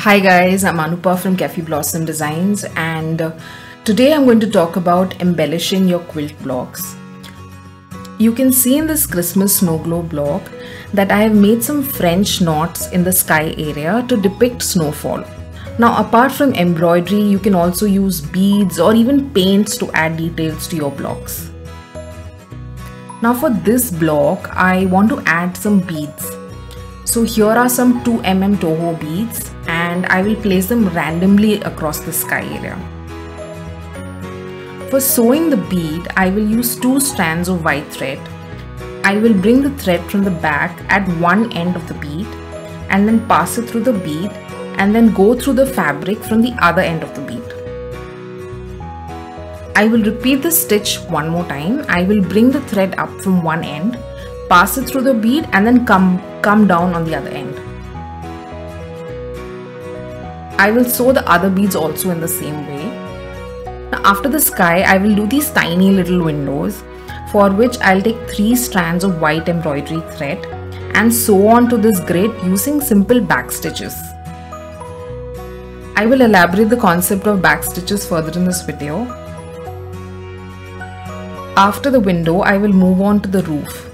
Hi guys, I'm Anupa from Cafe Blossom Designs and today I'm going to talk about embellishing your quilt blocks. You can see in this Christmas snow globe block that I have made some French knots in the sky area to depict snowfall. Now apart from embroidery, you can also use beads or even paints to add details to your blocks. Now for this block, I want to add some beads. So here are some 2mm Toho beads and I will place them randomly across the sky area. For sewing the bead, I will use 2 strands of white thread. I will bring the thread from the back at one end of the bead and then pass it through the bead and then go through the fabric from the other end of the bead. I will repeat the stitch one more time. I will bring the thread up from one end, pass it through the bead and then come down on the other end. I will sew the other beads also in the same way. Now after the sky, I will do these tiny little windows for which I'll take 3 strands of white embroidery thread and sew onto this grid using simple back stitches. I will elaborate the concept of back stitches further in this video. After the window, I will move on to the roof.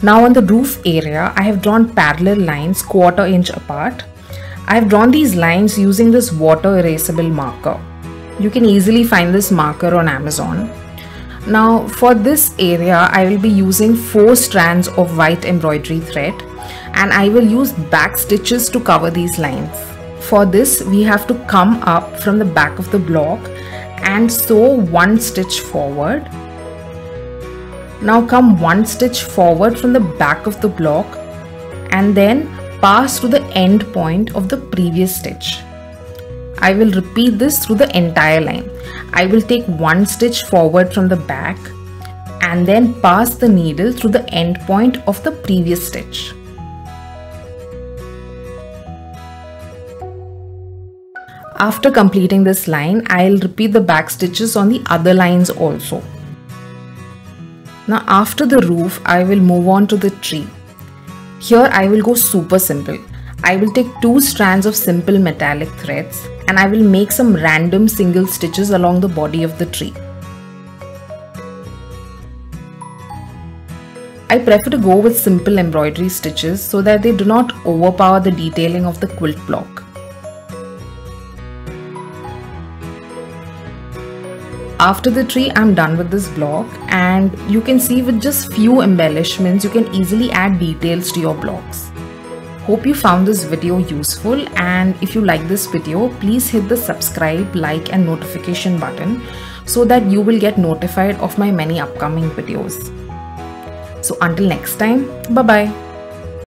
Now on the roof area, I have drawn parallel lines 1/4 inch apart. I have drawn these lines using this water erasable marker. You can easily find this marker on Amazon. Now for this area, I will be using 4 strands of white embroidery thread and I will use back stitches to cover these lines. For this, we have to come up from the back of the block and sew 1 stitch forward. Now come 1 stitch forward from the back of the block and then pass to the end point of the previous stitch. I will repeat this through the entire line. I will take 1 stitch forward from the back and then pass the needle through the end point of the previous stitch. After completing this line, I'll repeat the back stitches on the other lines also. Now after the roof, I will move on to the tree. Here I will go super simple. I will take 2 strands of simple metallic threads and I will make some random single stitches along the body of the tree. I prefer to go with simple embroidery stitches so that they do not overpower the detailing of the quilt block. After the tree, I'm done with this block and you can see with just few embellishments, you can easily add details to your blocks. Hope you found this video useful, and if you like this video, please hit the subscribe, like and notification button so that you will get notified of my many upcoming videos. So until next time, bye bye.